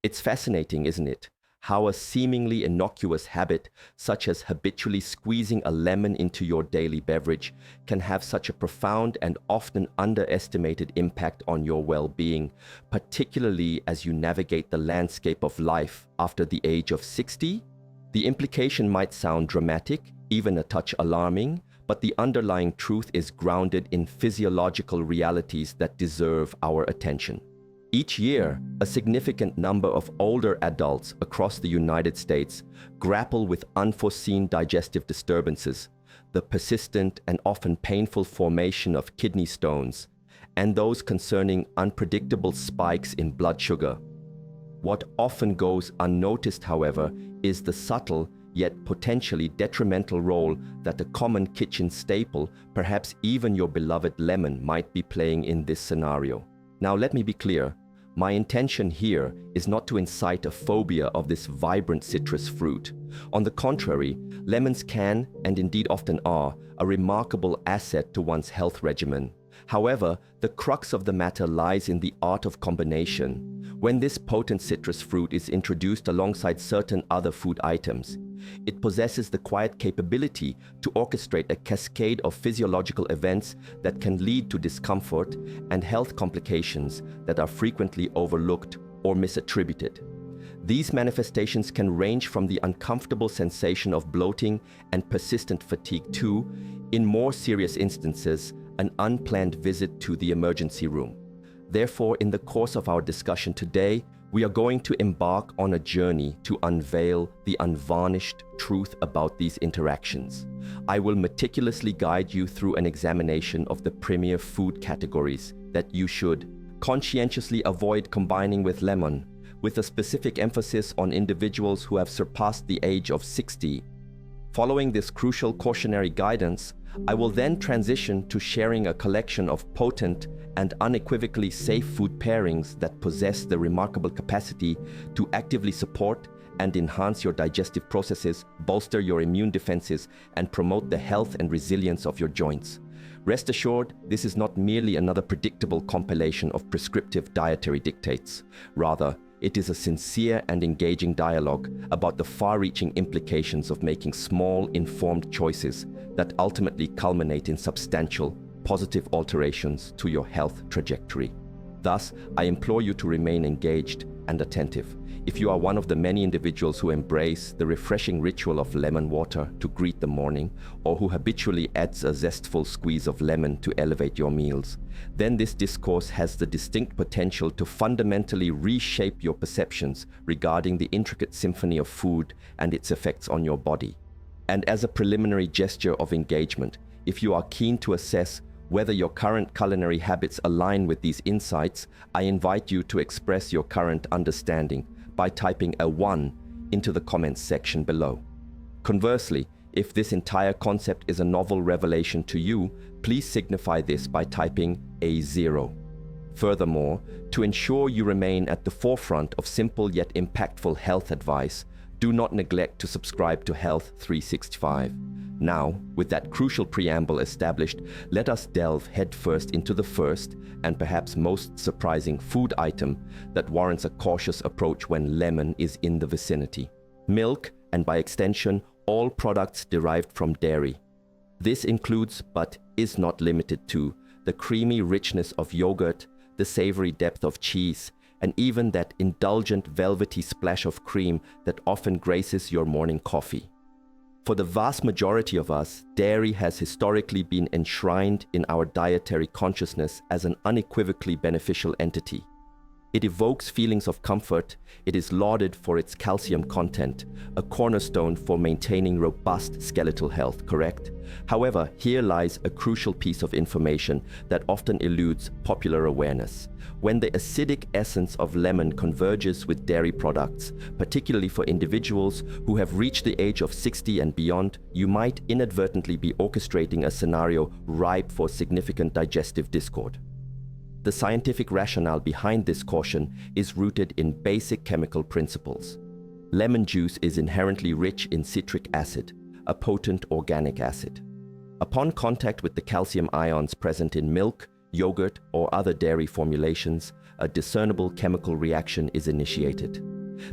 It's fascinating, isn't it? How a seemingly innocuous habit, such as habitually squeezing a lemon into your daily beverage, can have such a profound and often underestimated impact on your well-being, particularly as you navigate the landscape of life after the age of 60? The implication might sound dramatic, even a touch alarming, but the underlying truth is grounded in physiological realities that deserve our attention. Each year, a significant number of older adults across the United States grapple with unforeseen digestive disturbances, the persistent and often painful formation of kidney stones, and those concerning unpredictable spikes in blood sugar. What often goes unnoticed, however, is the subtle yet potentially detrimental role that a common kitchen staple, perhaps even your beloved lemon, might be playing in this scenario. Now, let me be clear. My intention here is not to incite a phobia of this vibrant citrus fruit. On the contrary, lemons can, and indeed often are, a remarkable asset to one's health regimen. However, the crux of the matter lies in the art of combination. When this potent citrus fruit is introduced alongside certain other food items, it possesses the quiet capability to orchestrate a cascade of physiological events that can lead to discomfort and health complications that are frequently overlooked or misattributed. These manifestations can range from the uncomfortable sensation of bloating and persistent fatigue to, in more serious instances, an unplanned visit to the emergency room. Therefore, in the course of our discussion today, we are going to embark on a journey to unveil the unvarnished truth about these interactions. I will meticulously guide you through an examination of the premier food categories that you should conscientiously avoid combining with lemon, with a specific emphasis on individuals who have surpassed the age of 60. Following this crucial cautionary guidance, I will then transition to sharing a collection of potent and unequivocally safe food pairings that possess the remarkable capacity to actively support and enhance your digestive processes, bolster your immune defenses, and promote the health and resilience of your joints. Rest assured, this is not merely another predictable compilation of prescriptive dietary dictates. Rather, it is a sincere and engaging dialogue about the far-reaching implications of making small, informed choices that ultimately culminate in substantial, positive alterations to your health trajectory. Thus, I implore you to remain engaged and attentive. If you are one of the many individuals who embrace the refreshing ritual of lemon water to greet the morning, or who habitually adds a zestful squeeze of lemon to elevate your meals, then this discourse has the distinct potential to fundamentally reshape your perceptions regarding the intricate symphony of food and its effects on your body. And as a preliminary gesture of engagement, if you are keen to assess whether your current culinary habits align with these insights, I invite you to express your current understanding by typing a 1 into the comments section below. Conversely, if this entire concept is a novel revelation to you, please signify this by typing a 0. Furthermore, to ensure you remain at the forefront of simple yet impactful health advice, do not neglect to subscribe to Health 365. Now, with that crucial preamble established, let us delve headfirst into the first and perhaps most surprising food item that warrants a cautious approach when lemon is in the vicinity: milk, and by extension, all products derived from dairy. This includes, but is not limited to, the creamy richness of yogurt, the savory depth of cheese, and even that indulgent velvety splash of cream that often graces your morning coffee. For the vast majority of us, dairy has historically been enshrined in our dietary consciousness as an unequivocally beneficial entity. It evokes feelings of comfort. It is lauded for its calcium content, a cornerstone for maintaining robust skeletal health, correct? However, here lies a crucial piece of information that often eludes popular awareness. When the acidic essence of lemon converges with dairy products, particularly for individuals who have reached the age of 60 and beyond, you might inadvertently be orchestrating a scenario ripe for significant digestive discord. The scientific rationale behind this caution is rooted in basic chemical principles. Lemon juice is inherently rich in citric acid, a potent organic acid. Upon contact with the calcium ions present in milk, yogurt, or other dairy formulations, a discernible chemical reaction is initiated.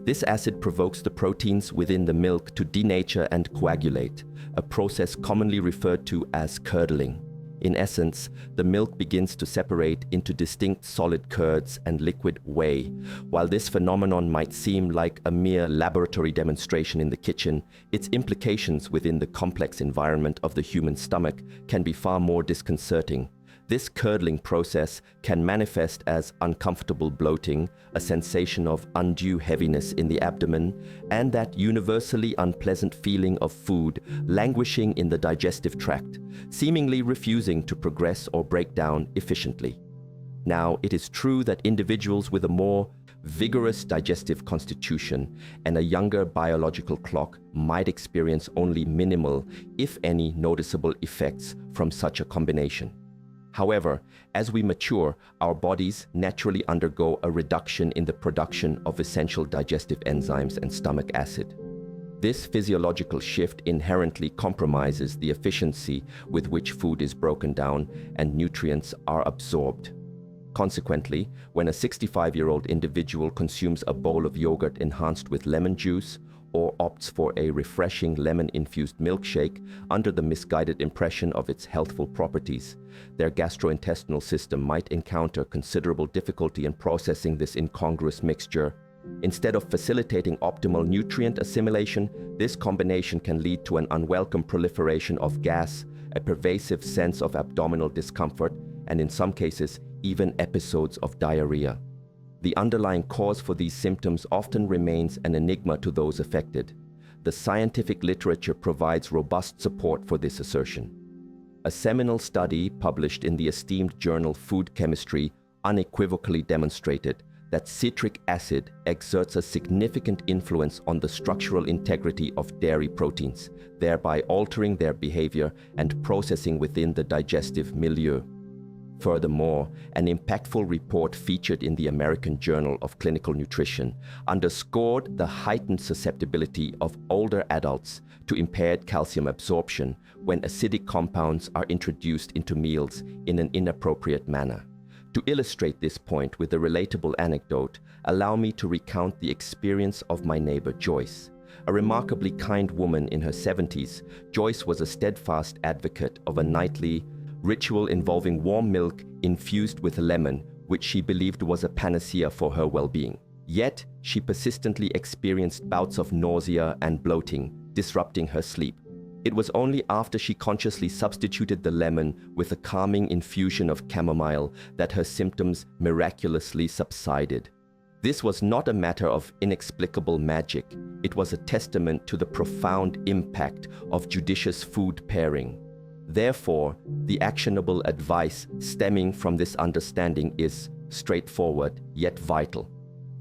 This acid provokes the proteins within the milk to denature and coagulate, a process commonly referred to as curdling. In essence, the milk begins to separate into distinct solid curds and liquid whey. While this phenomenon might seem like a mere laboratory demonstration in the kitchen, its implications within the complex environment of the human stomach can be far more disconcerting. This curdling process can manifest as uncomfortable bloating, a sensation of undue heaviness in the abdomen, and that universally unpleasant feeling of food languishing in the digestive tract, seemingly refusing to progress or break down efficiently. Now, it is true that individuals with a more vigorous digestive constitution and a younger biological clock might experience only minimal, if any, noticeable effects from such a combination. However, as we mature, our bodies naturally undergo a reduction in the production of essential digestive enzymes and stomach acid. This physiological shift inherently compromises the efficiency with which food is broken down and nutrients are absorbed. Consequently, when a 65-year-old individual consumes a bowl of yogurt enhanced with lemon juice, or opts for a refreshing lemon-infused milkshake under the misguided impression of its healthful properties, their gastrointestinal system might encounter considerable difficulty in processing this incongruous mixture. Instead of facilitating optimal nutrient assimilation, this combination can lead to an unwelcome proliferation of gas, a pervasive sense of abdominal discomfort, and in some cases, even episodes of diarrhea. The underlying cause for these symptoms often remains an enigma to those affected. The scientific literature provides robust support for this assertion. A seminal study published in the esteemed journal Food Chemistry unequivocally demonstrated that citric acid exerts a significant influence on the structural integrity of dairy proteins, thereby altering their behavior and processing within the digestive milieu. Furthermore, an impactful report featured in the American Journal of Clinical Nutrition underscored the heightened susceptibility of older adults to impaired calcium absorption when acidic compounds are introduced into meals in an inappropriate manner. To illustrate this point with a relatable anecdote, allow me to recount the experience of my neighbor Joyce. A remarkably kind woman in her 70s, Joyce was a steadfast advocate of a nightly ritual involving warm milk infused with lemon, which she believed was a panacea for her well-being. Yet, she persistently experienced bouts of nausea and bloating, disrupting her sleep. It was only after she consciously substituted the lemon with a calming infusion of chamomile that her symptoms miraculously subsided. This was not a matter of inexplicable magic. It was a testament to the profound impact of judicious food pairing. Therefore, the actionable advice stemming from this understanding is straightforward yet vital.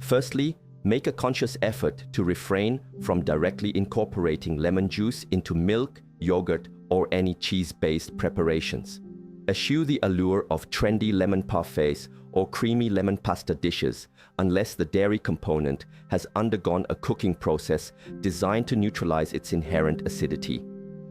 Firstly, make a conscious effort to refrain from directly incorporating lemon juice into milk, yogurt, or any cheese-based preparations. Eschew the allure of trendy lemon parfaits or creamy lemon pasta dishes unless the dairy component has undergone a cooking process designed to neutralize its inherent acidity.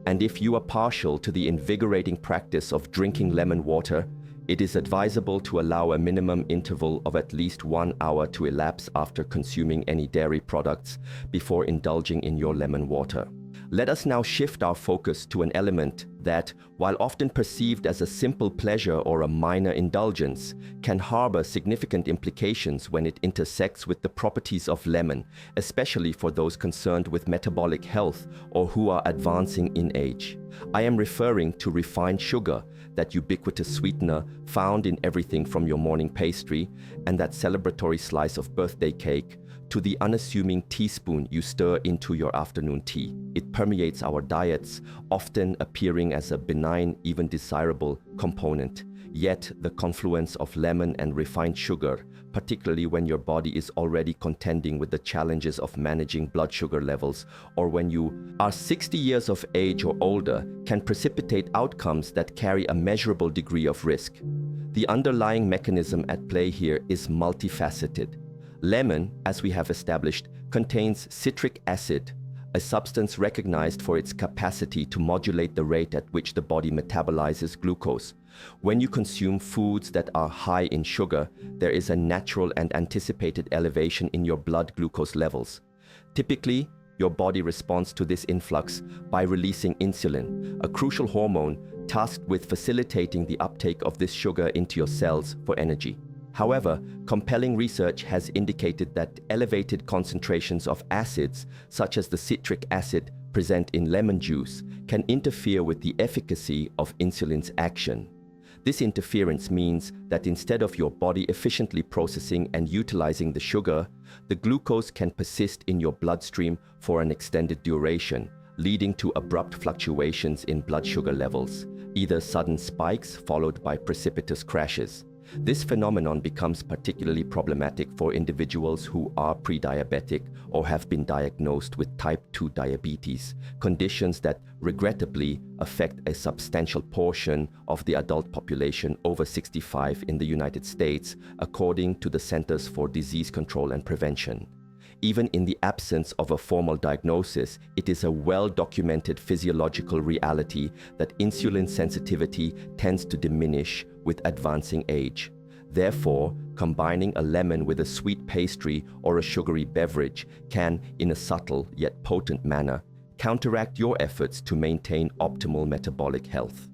And if you are partial to the invigorating practice of drinking lemon water, it is advisable to allow a minimum interval of at least 1 hour to elapse after consuming any dairy products before indulging in your lemon water. Let us now shift our focus to an element that, while often perceived as a simple pleasure or a minor indulgence, can harbor significant implications when it intersects with the properties of lemon, especially for those concerned with metabolic health or who are advancing in age. I am referring to refined sugar, that ubiquitous sweetener found in everything from your morning pastry and that celebratory slice of birthday cake to the unassuming teaspoon you stir into your afternoon tea. It permeates our diets, often appearing as a benign, even desirable component. Yet, the confluence of lemon and refined sugar, particularly when your body is already contending with the challenges of managing blood sugar levels, or when you are 60 years of age or older, can precipitate outcomes that carry a measurable degree of risk. The underlying mechanism at play here is multifaceted. Lemon, as we have established, contains citric acid, a substance recognized for its capacity to modulate the rate at which the body metabolizes glucose, When you consume foods that are high in sugar, there is a natural and anticipated elevation in your blood glucose levels. Typically, your body responds to this influx by releasing insulin, a crucial hormone tasked with facilitating the uptake of this sugar into your cells for energy. However, compelling research has indicated that elevated concentrations of acids, such as the citric acid present in lemon juice, can interfere with the efficacy of insulin's action. This interference means that instead of your body efficiently processing and utilizing the sugar, the glucose can persist in your bloodstream for an extended duration, leading to abrupt fluctuations in blood sugar levels, either sudden spikes followed by precipitous crashes. This phenomenon becomes particularly problematic for individuals who are pre-diabetic or have been diagnosed with type 2 diabetes, conditions that regrettably affect a substantial portion of the adult population over 65 in the United States, according to the Centers for Disease Control and Prevention. Even in the absence of a formal diagnosis, it is a well-documented physiological reality that insulin sensitivity tends to diminish with advancing age. Therefore, combining a lemon with a sweet pastry or a sugary beverage can, in a subtle yet potent manner, counteract your efforts to maintain optimal metabolic health.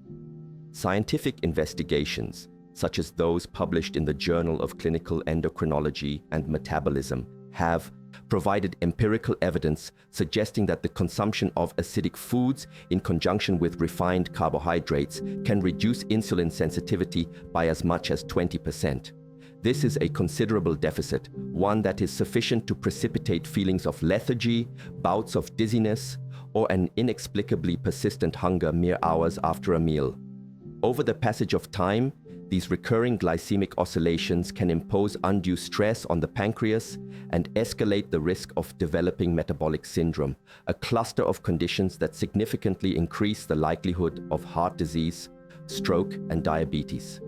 Scientific investigations, such as those published in the Journal of Clinical Endocrinology and Metabolism, have provided empirical evidence suggesting that the consumption of acidic foods in conjunction with refined carbohydrates can reduce insulin sensitivity by as much as 20%. This is a considerable deficit, one that is sufficient to precipitate feelings of lethargy, bouts of dizziness, or an inexplicably persistent hunger mere hours after a meal. Over the passage of time, these recurring glycemic oscillations can impose undue stress on the pancreas and escalate the risk of developing metabolic syndrome, a cluster of conditions that significantly increase the likelihood of heart disease, stroke, and diabetes.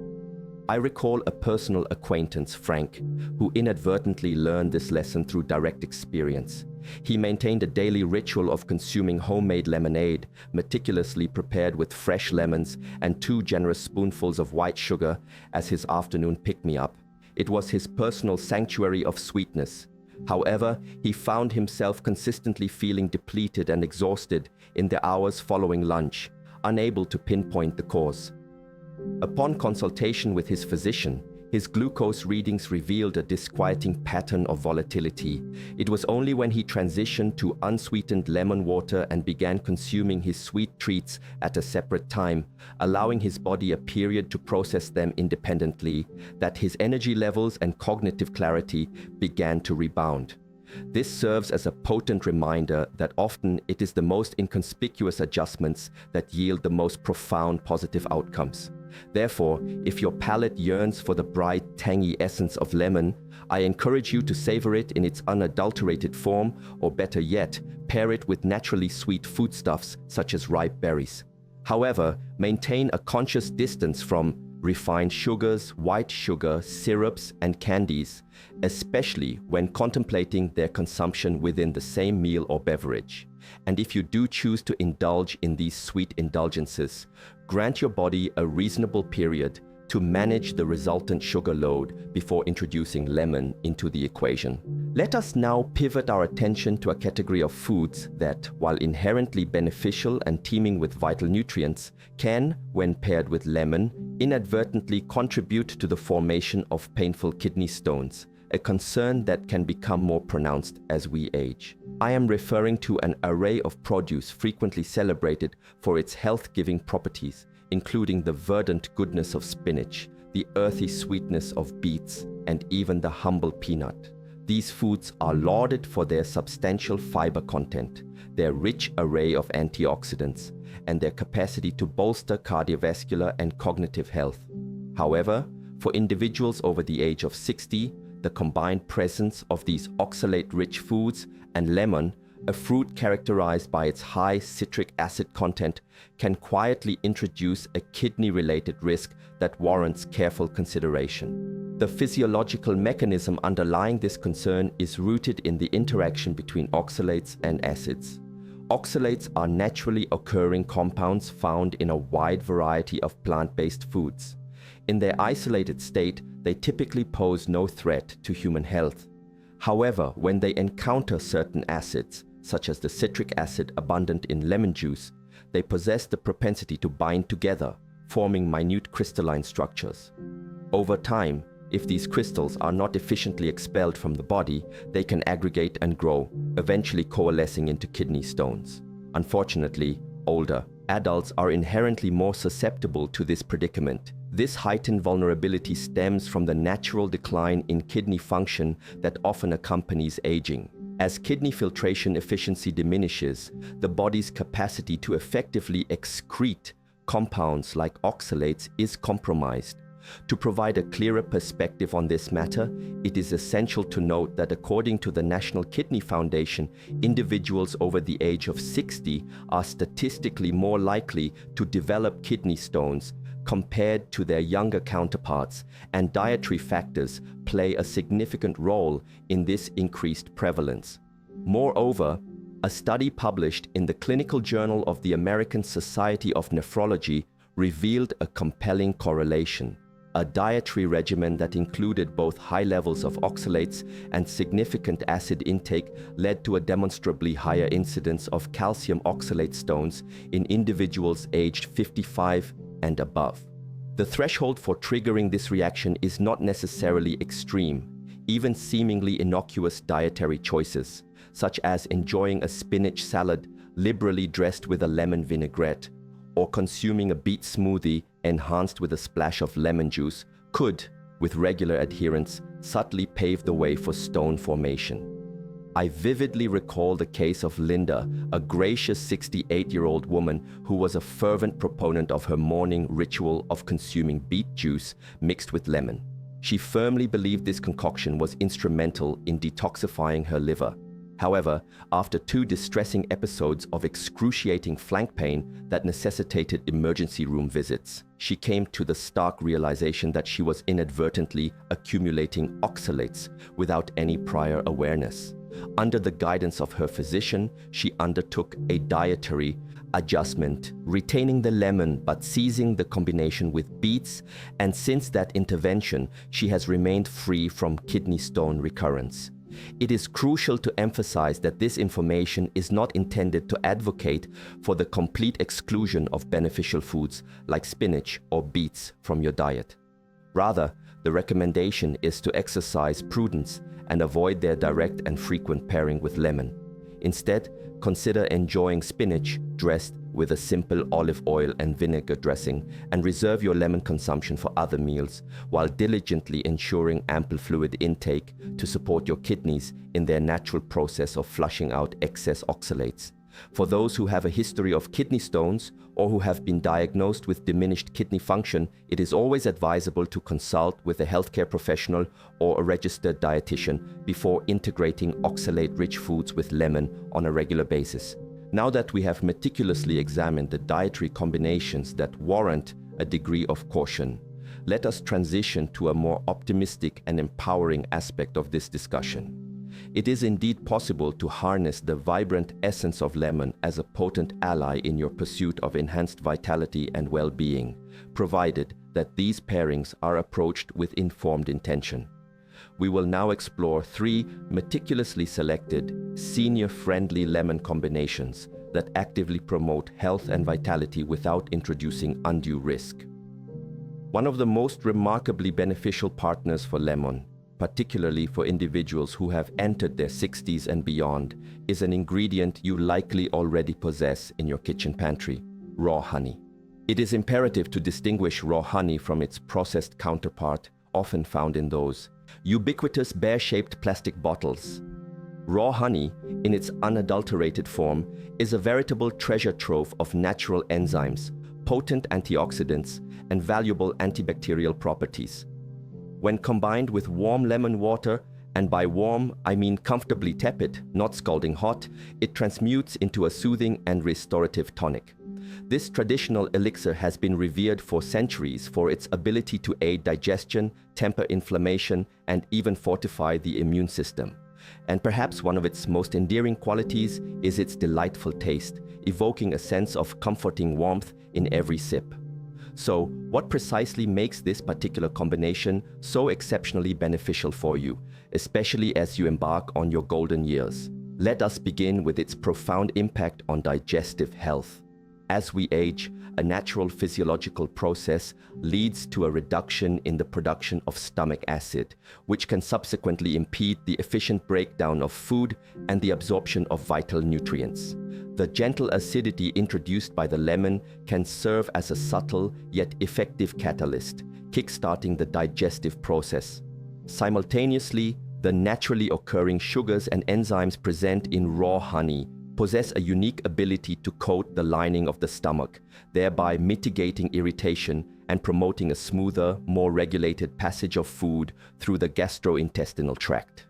I recall a personal acquaintance, Frank, who inadvertently learned this lesson through direct experience. He maintained a daily ritual of consuming homemade lemonade, meticulously prepared with fresh lemons and 2 generous spoonfuls of white sugar as his afternoon pick-me-up. It was his personal sanctuary of sweetness. However, he found himself consistently feeling depleted and exhausted in the hours following lunch, unable to pinpoint the cause. Upon consultation with his physician, his glucose readings revealed a disquieting pattern of volatility. It was only when he transitioned to unsweetened lemon water and began consuming his sweet treats at a separate time, allowing his body a period to process them independently, that his energy levels and cognitive clarity began to rebound. This serves as a potent reminder that often it is the most inconspicuous adjustments that yield the most profound positive outcomes. Therefore, if your palate yearns for the bright, tangy essence of lemon, I encourage you to savor it in its unadulterated form, or better yet, pair it with naturally sweet foodstuffs such as ripe berries. However, maintain a conscious distance from refined sugars, white sugar, syrups, and candies, especially when contemplating their consumption within the same meal or beverage. And if you do choose to indulge in these sweet indulgences, grant your body a reasonable period to manage the resultant sugar load before introducing lemon into the equation. Let us now pivot our attention to a category of foods that, while inherently beneficial and teeming with vital nutrients, can, when paired with lemon, inadvertently contribute to the formation of painful kidney stones, a concern that can become more pronounced as we age. I am referring to an array of produce frequently celebrated for its health-giving properties, including the verdant goodness of spinach, the earthy sweetness of beets, and even the humble peanut. These foods are lauded for their substantial fiber content, their rich array of antioxidants, and their capacity to bolster cardiovascular and cognitive health. However, for individuals over the age of 60, the combined presence of these oxalate-rich foods and lemon, a fruit characterized by its high citric acid content, can quietly introduce a kidney-related risk that warrants careful consideration. The physiological mechanism underlying this concern is rooted in the interaction between oxalates and acids. Oxalates are naturally occurring compounds found in a wide variety of plant-based foods. In their isolated state, they typically pose no threat to human health. However, when they encounter certain acids, such as the citric acid abundant in lemon juice, they possess the propensity to bind together, forming minute crystalline structures. Over time, if these crystals are not efficiently expelled from the body, they can aggregate and grow, eventually coalescing into kidney stones. Unfortunately, older adults are inherently more susceptible to this predicament. This heightened vulnerability stems from the natural decline in kidney function that often accompanies aging. As kidney filtration efficiency diminishes, the body's capacity to effectively excrete compounds like oxalates is compromised. To provide a clearer perspective on this matter, it is essential to note that according to the National Kidney Foundation, individuals over the age of 60 are statistically more likely to develop kidney stones compared to their younger counterparts, and dietary factors play a significant role in this increased prevalence. Moreover, a study published in the Clinical Journal of the American Society of Nephrology revealed a compelling correlation. A dietary regimen that included both high levels of oxalates and significant acid intake led to a demonstrably higher incidence of calcium oxalate stones in individuals aged 55 and above. The threshold for triggering this reaction is not necessarily extreme. Even seemingly innocuous dietary choices, such as enjoying a spinach salad liberally dressed with a lemon vinaigrette, or consuming a beet smoothie enhanced with a splash of lemon juice, could, with regular adherence, subtly pave the way for stone formation. I vividly recall the case of Linda, a gracious 68-year-old woman who was a fervent proponent of her morning ritual of consuming beet juice mixed with lemon. She firmly believed this concoction was instrumental in detoxifying her liver. However, after 2 distressing episodes of excruciating flank pain that necessitated emergency room visits, she came to the stark realization that she was inadvertently accumulating oxalates without any prior awareness. Under the guidance of her physician, she undertook a dietary adjustment, retaining the lemon but seizing the combination with beets, and since that intervention, she has remained free from kidney stone recurrence. It is crucial to emphasize that this information is not intended to advocate for the complete exclusion of beneficial foods like spinach or beets from your diet. Rather, the recommendation is to exercise prudence and avoid their direct and frequent pairing with lemon. Instead, consider enjoying spinach dressed with a simple olive oil and vinegar dressing, and reserve your lemon consumption for other meals, while diligently ensuring ample fluid intake to support your kidneys in their natural process of flushing out excess oxalates. For those who have a history of kidney stones or who have been diagnosed with diminished kidney function, it is always advisable to consult with a healthcare professional or a registered dietitian before integrating oxalate-rich foods with lemon on a regular basis. Now that we have meticulously examined the dietary combinations that warrant a degree of caution, let us transition to a more optimistic and empowering aspect of this discussion. It is indeed possible to harness the vibrant essence of lemon as a potent ally in your pursuit of enhanced vitality and well-being, provided that these pairings are approached with informed intention. We will now explore 3 meticulously selected, senior-friendly lemon combinations that actively promote health and vitality without introducing undue risk. One of the most remarkably beneficial partners for lemon, particularly for individuals who have entered their 60s and beyond, is an ingredient you likely already possess in your kitchen pantry: raw honey. It is imperative to distinguish raw honey from its processed counterpart, often found in those ubiquitous bear-shaped plastic bottles. Raw honey, in its unadulterated form, is a veritable treasure trove of natural enzymes, potent antioxidants, and valuable antibacterial properties. When combined with warm lemon water, and by warm I mean comfortably tepid, not scalding hot, it transmutes into a soothing and restorative tonic. This traditional elixir has been revered for centuries for its ability to aid digestion, temper inflammation, and even fortify the immune system. And perhaps one of its most endearing qualities is its delightful taste, evoking a sense of comforting warmth in every sip. So, what precisely makes this particular combination so exceptionally beneficial for you, especially as you embark on your golden years? Let us begin with its profound impact on digestive health. As we age, a natural physiological process leads to a reduction in the production of stomach acid, which can subsequently impede the efficient breakdown of food and the absorption of vital nutrients. The gentle acidity introduced by the lemon can serve as a subtle yet effective catalyst, kickstarting the digestive process. Simultaneously, the naturally occurring sugars and enzymes present in raw honey possess a unique ability to coat the lining of the stomach, thereby mitigating irritation and promoting a smoother, more regulated passage of food through the gastrointestinal tract.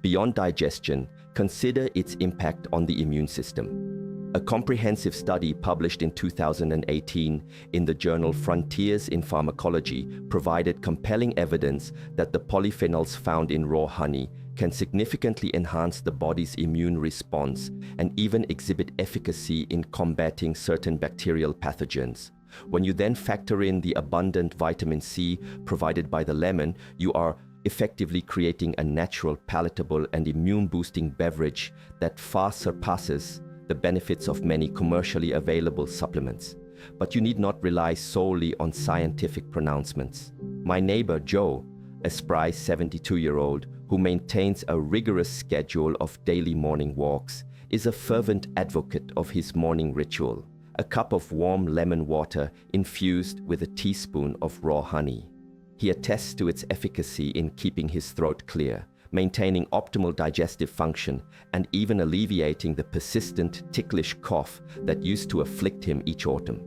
Beyond digestion, consider its impact on the immune system. A comprehensive study published in 2018 in the journal Frontiers in Pharmacology provided compelling evidence that the polyphenols found in raw honey can significantly enhance the body's immune response and even exhibit efficacy in combating certain bacterial pathogens. When you then factor in the abundant vitamin C provided by the lemon, you are effectively creating a natural, palatable, and immune-boosting beverage that far surpasses the benefits of many commercially available supplements. But you need not rely solely on scientific pronouncements. My neighbor Joe, a spry 72-year-old who maintains a rigorous schedule of daily morning walks, is a fervent advocate of his morning ritual: a cup of warm lemon water infused with a teaspoon of raw honey. He attests to its efficacy in keeping his throat clear, maintaining optimal digestive function, and even alleviating the persistent ticklish cough that used to afflict him each autumn.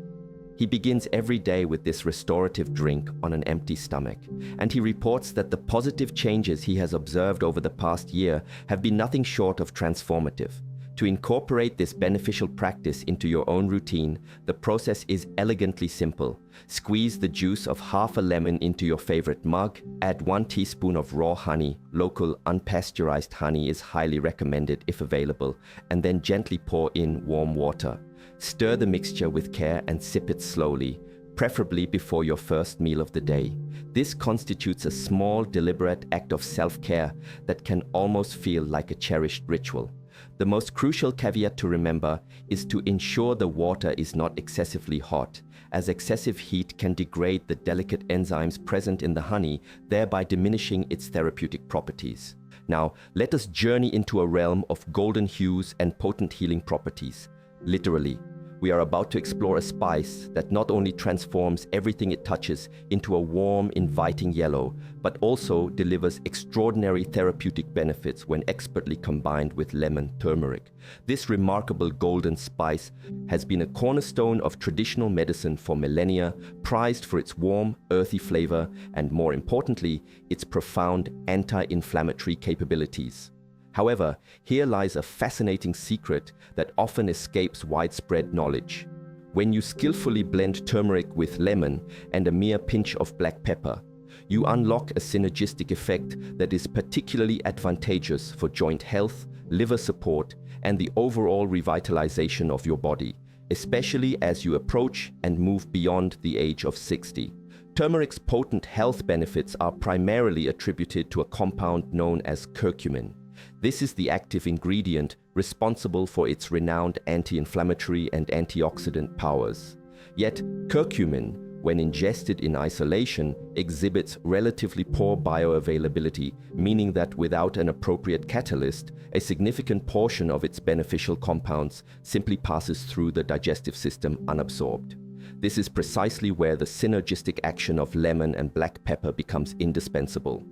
He begins every day with this restorative drink on an empty stomach, and he reports that the positive changes he has observed over the past year have been nothing short of transformative. To incorporate this beneficial practice into your own routine, the process is elegantly simple. Squeeze the juice of half a lemon into your favorite mug, add 1 teaspoon of raw honey, local unpasteurized honey is highly recommended if available, and then gently pour in warm water. Stir the mixture with care and sip it slowly, preferably before your first meal of the day. This constitutes a small, deliberate act of self-care that can almost feel like a cherished ritual. The most crucial caveat to remember is to ensure the water is not excessively hot, as excessive heat can degrade the delicate enzymes present in the honey, thereby diminishing its therapeutic properties. Now, let us journey into a realm of golden hues and potent healing properties. Literally, we are about to explore a spice that not only transforms everything it touches into a warm, inviting yellow, but also delivers extraordinary therapeutic benefits when expertly combined with lemon turmeric. This remarkable golden spice has been a cornerstone of traditional medicine for millennia, prized for its warm, earthy flavor, and more importantly, its profound anti-inflammatory capabilities. However, here lies a fascinating secret that often escapes widespread knowledge. When you skillfully blend turmeric with lemon and a mere pinch of black pepper, you unlock a synergistic effect that is particularly advantageous for joint health, liver support, and the overall revitalization of your body, especially as you approach and move beyond the age of 60. Turmeric's potent health benefits are primarily attributed to a compound known as curcumin. This is the active ingredient responsible for its renowned anti-inflammatory and antioxidant powers. Yet, curcumin, when ingested in isolation, exhibits relatively poor bioavailability, meaning that without an appropriate catalyst, a significant portion of its beneficial compounds simply passes through the digestive system unabsorbed. This is precisely where the synergistic action of lemon and black pepper becomes indispensable.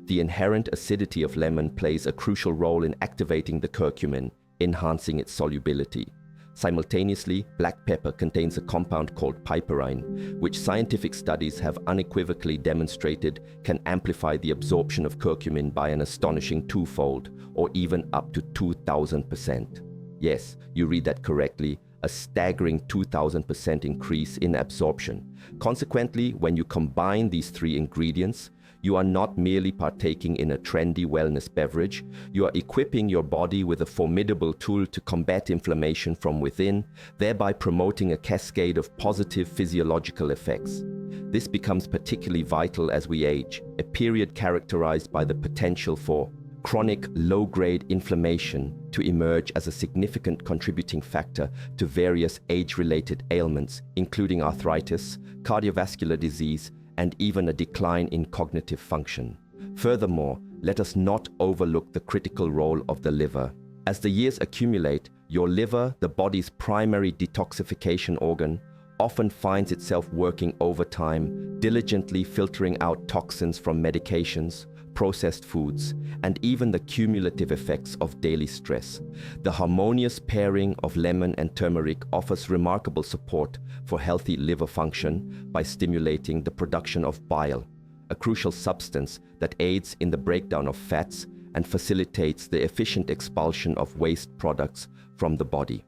The inherent acidity of lemon plays a crucial role in activating the curcumin, enhancing its solubility. Simultaneously, black pepper contains a compound called piperine, which scientific studies have unequivocally demonstrated can amplify the absorption of curcumin by an astonishing twofold, or even up to 2,000%. Yes, you read that correctly, a staggering 2,000% increase in absorption. Consequently, when you combine these 3 ingredients, You are not merely partaking in a trendy wellness beverage, you are equipping your body with a formidable tool to combat inflammation from within, thereby promoting a cascade of positive physiological effects. This becomes particularly vital as we age, a period characterized by the potential for chronic low-grade inflammation to emerge as a significant contributing factor to various age-related ailments, including arthritis, cardiovascular disease, and even a decline in cognitive function. Furthermore, let us not overlook the critical role of the liver. As the years accumulate, your liver, the body's primary detoxification organ, often finds itself working overtime, diligently filtering out toxins from medications, processed foods, and even the cumulative effects of daily stress. The harmonious pairing of lemon and turmeric offers remarkable support for healthy liver function by stimulating the production of bile, a crucial substance that aids in the breakdown of fats and facilitates the efficient expulsion of waste products from the body.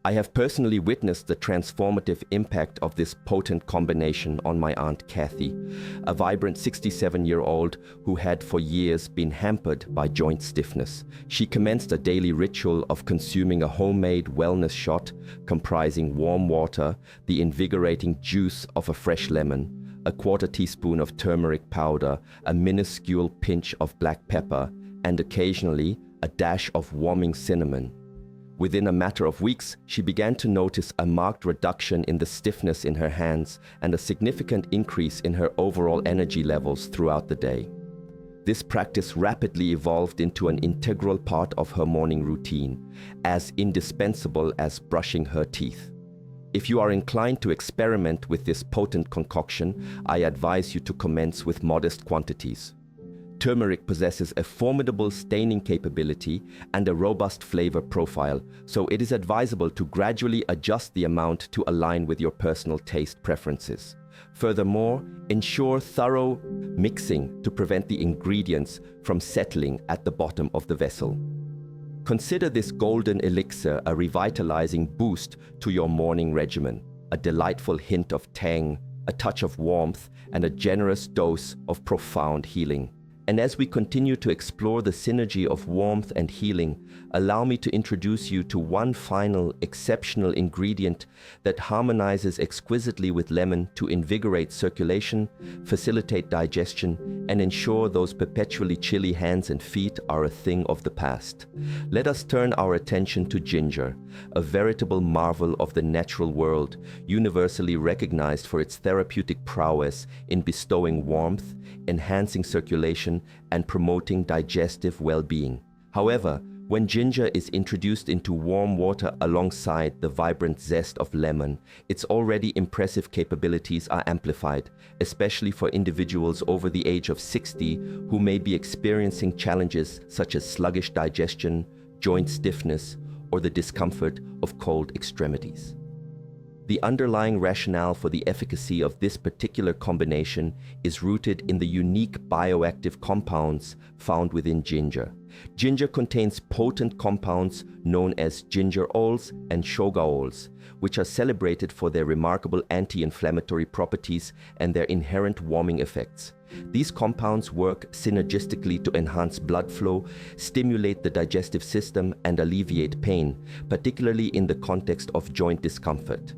I have personally witnessed the transformative impact of this potent combination on my Aunt Kathy, a vibrant 67-year-old who had for years been hampered by joint stiffness. She commenced a daily ritual of consuming a homemade wellness shot comprising warm water, the invigorating juice of a fresh lemon, a quarter teaspoon of turmeric powder, a minuscule pinch of black pepper, and occasionally a dash of warming cinnamon. Within a matter of weeks, she began to notice a marked reduction in the stiffness in her hands and a significant increase in her overall energy levels throughout the day. This practice rapidly evolved into an integral part of her morning routine, as indispensable as brushing her teeth. If you are inclined to experiment with this potent concoction, I advise you to commence with modest quantities. Turmeric possesses a formidable staining capability and a robust flavor profile, so it is advisable to gradually adjust the amount to align with your personal taste preferences. Furthermore, ensure thorough mixing to prevent the ingredients from settling at the bottom of the vessel. Consider this golden elixir a revitalizing boost to your morning regimen, a delightful hint of tang, a touch of warmth, and a generous dose of profound healing. And as we continue to explore the synergy of warmth and healing, allow me to introduce you to one final exceptional ingredient that harmonizes exquisitely with lemon to invigorate circulation, facilitate digestion, and ensure those perpetually chilly hands and feet are a thing of the past. Let us turn our attention to ginger, a veritable marvel of the natural world, universally recognized for its therapeutic prowess in bestowing warmth, enhancing circulation, and promoting digestive well-being. However, when ginger is introduced into warm water alongside the vibrant zest of lemon, its already impressive capabilities are amplified, especially for individuals over the age of 60 who may be experiencing challenges such as sluggish digestion, joint stiffness, or the discomfort of cold extremities. The underlying rationale for the efficacy of this particular combination is rooted in the unique bioactive compounds found within ginger. Ginger contains potent compounds known as gingerols and shogaols, which are celebrated for their remarkable anti-inflammatory properties and their inherent warming effects. These compounds work synergistically to enhance blood flow, stimulate the digestive system, and alleviate pain, particularly in the context of joint discomfort.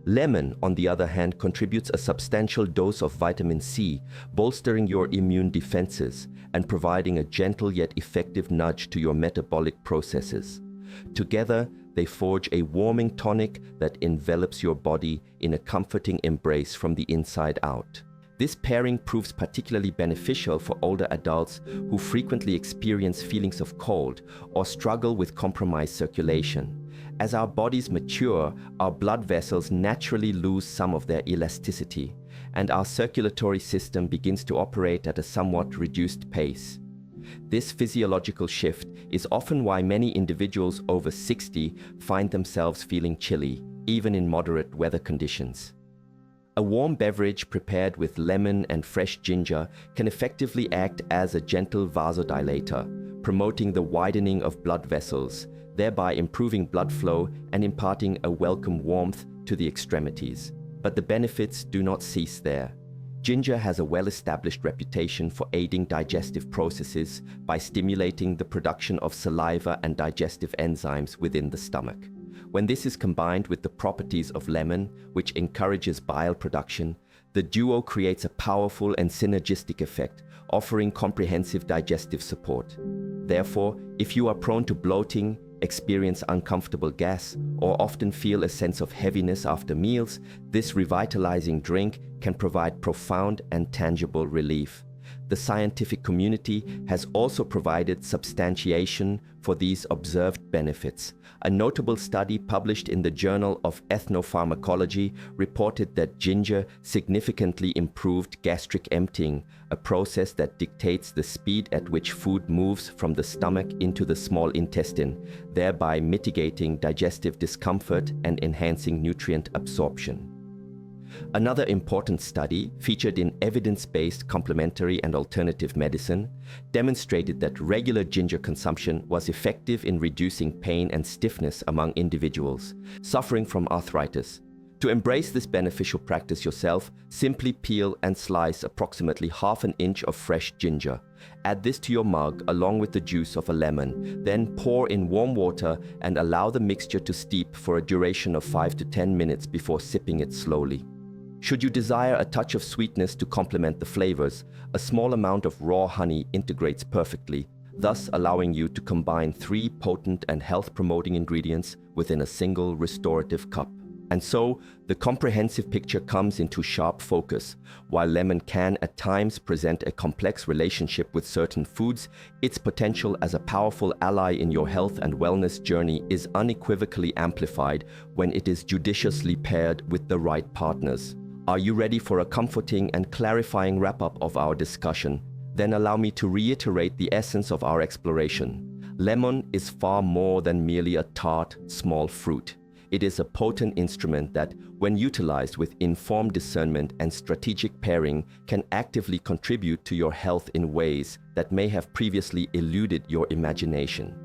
Lemon, on the other hand, contributes a substantial dose of vitamin C, bolstering your immune defenses and providing a gentle yet effective nudge to your metabolic processes. Together, they forge a warming tonic that envelops your body in a comforting embrace from the inside out. This pairing proves particularly beneficial for older adults who frequently experience feelings of cold or struggle with compromised circulation. As our bodies mature, our blood vessels naturally lose some of their elasticity, and our circulatory system begins to operate at a somewhat reduced pace. This physiological shift is often why many individuals over 60 find themselves feeling chilly, even in moderate weather conditions. A warm beverage prepared with lemon and fresh ginger can effectively act as a gentle vasodilator, promoting the widening of blood vessels, thereby improving blood flow and imparting a welcome warmth to the extremities. But the benefits do not cease there. Ginger has a well-established reputation for aiding digestive processes by stimulating the production of saliva and digestive enzymes within the stomach. When this is combined with the properties of lemon, which encourages bile production, the duo creates a powerful and synergistic effect, offering comprehensive digestive support. Therefore, if you are prone to bloating, experience uncomfortable gas, or often feel a sense of heaviness after meals, this revitalizing drink can provide profound and tangible relief. The scientific community has also provided substantiation for these observed benefits. A notable study published in the Journal of Ethnopharmacology reported that ginger significantly improved gastric emptying, a process that dictates the speed at which food moves from the stomach into the small intestine, thereby mitigating digestive discomfort and enhancing nutrient absorption. Another important study, featured in Evidence-Based Complementary and Alternative Medicine, demonstrated that regular ginger consumption was effective in reducing pain and stiffness among individuals suffering from arthritis. To embrace this beneficial practice yourself, simply peel and slice approximately half an inch of fresh ginger. Add this to your mug along with the juice of a lemon, then pour in warm water and allow the mixture to steep for a duration of 5 to 10 minutes before sipping it slowly. Should you desire a touch of sweetness to complement the flavors, a small amount of raw honey integrates perfectly, thus allowing you to combine 3 potent and health-promoting ingredients within a single restorative cup. And so, the comprehensive picture comes into sharp focus. While lemon can at times present a complex relationship with certain foods, its potential as a powerful ally in your health and wellness journey is unequivocally amplified when it is judiciously paired with the right partners. Are you ready for a comforting and clarifying wrap-up of our discussion? Then allow me to reiterate the essence of our exploration. Lemon is far more than merely a tart, small fruit. It is a potent instrument that, when utilized with informed discernment and strategic pairing, can actively contribute to your health in ways that may have previously eluded your imagination.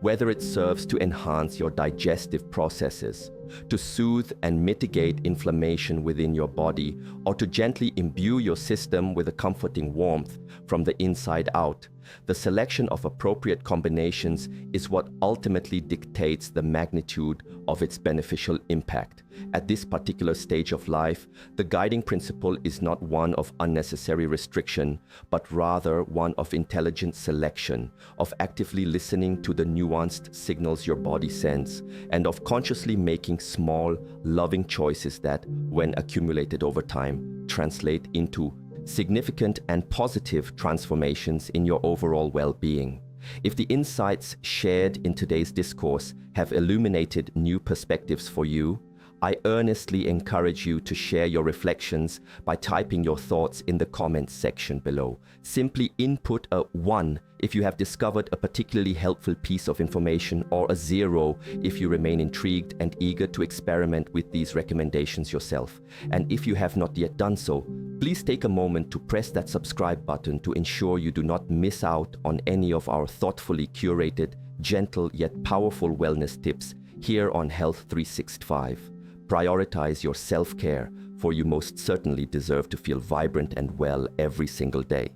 Whether it serves to enhance your digestive processes, to soothe and mitigate inflammation within your body, or to gently imbue your system with a comforting warmth from the inside out, the selection of appropriate combinations is what ultimately dictates the magnitude of its beneficial impact. At this particular stage of life, the guiding principle is not one of unnecessary restriction, but rather one of intelligent selection, of actively listening to the nuanced signals your body sends, and of consciously making small, loving choices that, when accumulated over time, translate into significant and positive transformations in your overall well-being. If the insights shared in today's discourse have illuminated new perspectives for you, I earnestly encourage you to share your reflections by typing your thoughts in the comments section below. Simply input a 1 if you have discovered a particularly helpful piece of information, or a 0 if you remain intrigued and eager to experiment with these recommendations yourself. And if you have not yet done so, please take a moment to press that subscribe button to ensure you do not miss out on any of our thoughtfully curated, gentle yet powerful wellness tips here on Health 365. Prioritize your self-care, for you most certainly deserve to feel vibrant and well every single day.